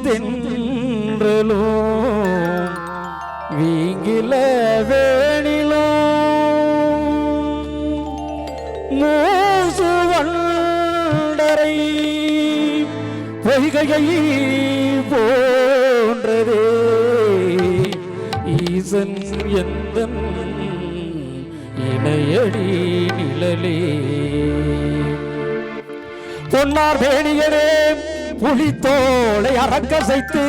தென்றலோ வீங்கில வேணிலோ மூசு வண்டரை பொய்கையை போன்றதே ஈசன் எந்தன் இணையடி நிழலே பொன்னார் வேணியரே புலித்தோளை அறக்கசைத்து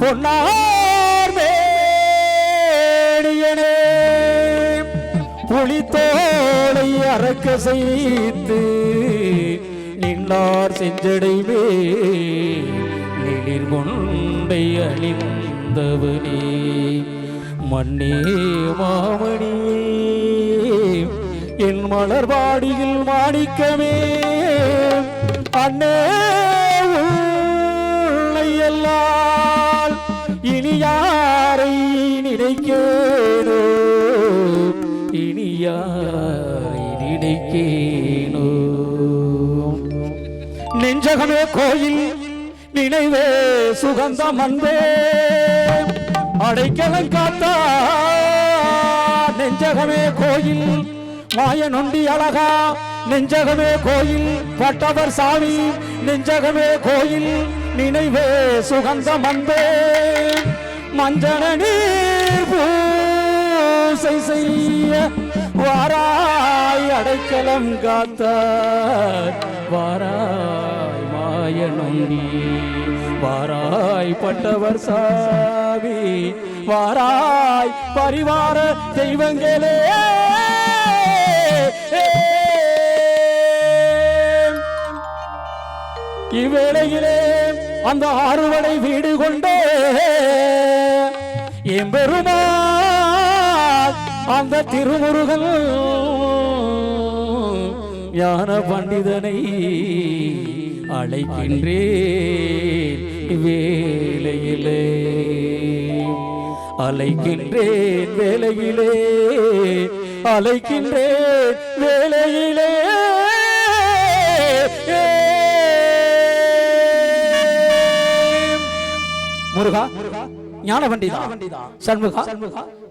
பொன்னார் வேணியனே புலித்தோளை அறக்கசைத்து நின்றார் செஞ்சடைவே நிலிர் கொண்டை அணிந்தவனே மண்ணே மாமணி என் மலர்வாடியில் மாணிக்கமே அண்ணே உள்ளையெல்லாம் இனி யாரை நினைக்கேனோ இனி யாரை நினைக்கேனோ நெஞ்சகமே கோயில் நினைவே சுகந்தம் அன்பே அடைக்கலம் காத்தா நெஞ்சகமே கோயில் மாய நொண்டி அழகா நெஞ்சகமே கோயில் பட்டவர் சாமி நெஞ்சகமே கோயில் நினைவே சுகந்தம் அன்பே மஞ்சன நீர் பூசை செய்ய வாராய் அடைக்கலம் காத்தார் வாராய் மாய நொண்டி வாராய் பட்டவர் சாமி வாராய் பரிவார தெய்வங்களே இவ்வேளையிலே அந்த ஆறுவடை வீடு கொண்டே எம்பெருமான் அந்த திருமுருகன் ஞான பண்டிதனை அழைக்கின்றேன் வேளையிலே அழைக்கின்றேன் வேளையிலே அழைக்கின்றேன் வேளையிலே முருகா ஞான பண்டிதா சண்முகா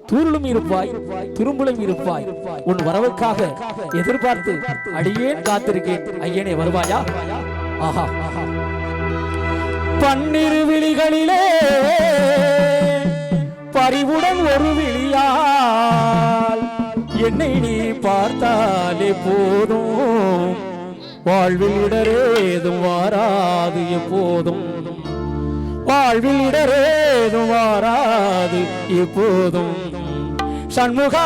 தூரிலும் இருப்பாய் துரும்புலும் இருப்பாய் உன் வரவுக்காக எதிர்பார்த்து அடியேன் காத்திருக்கேன் ஐயனே வருவாயா ஆஹா பன்னிரு விழிகளிலே பறிவுடன் ஒரு விழியால் என்னை நீ பார்த்தாலே போதும் வாழ்வில் இடரேதும் வாராது எப்போதும் வாழ்வில் இடரேதும் வாராது எப்போதும் சண்முகா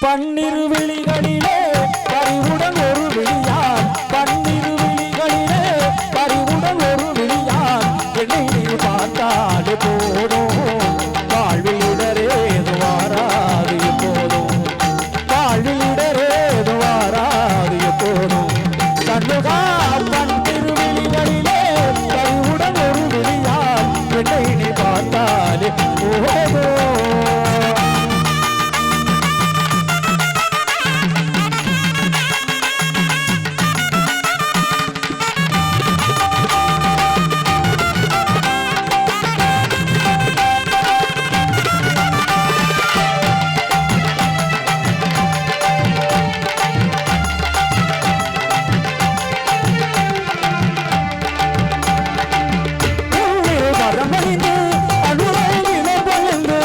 பன்னிரு விழிகளிலே பறிவுடன் ஒரு விழியார் பன்னிரு விழிகளிலே பறிவுடன் ஒரு விழியார் என்னை நீ பார்த்தாலே போதும் வாழ்வில் இடரேது வாராது எப்போதும் வாழ்வில் இடரேது வாராது எப்போதும் சண்முகா பன்னிரு விழிகளிலே பறிவுடன் ஒரு விழியார் என்னை நீ பார்த்தாலே போதும் அனுரை நிலம் பொழுது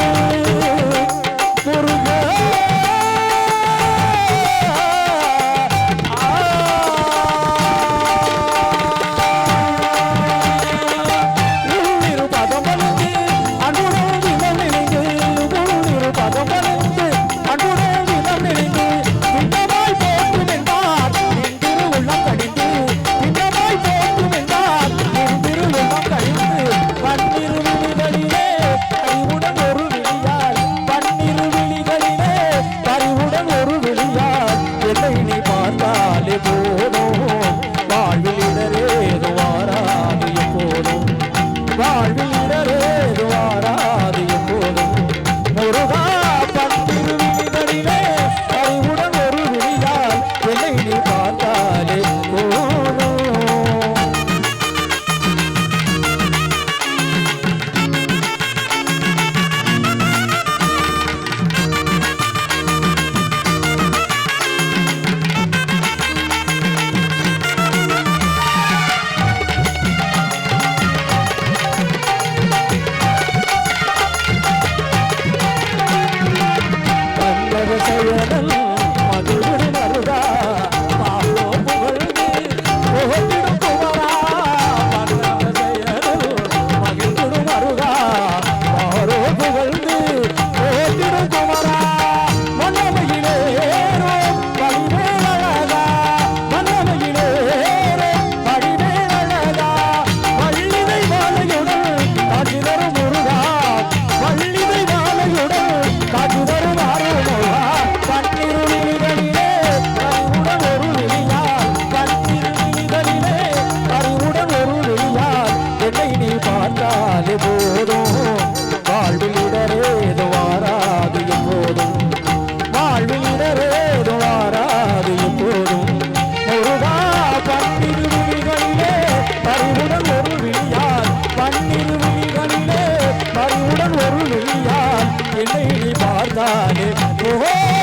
ஒரு விழியால் என்னை நீ பார்த்தாலே ஓ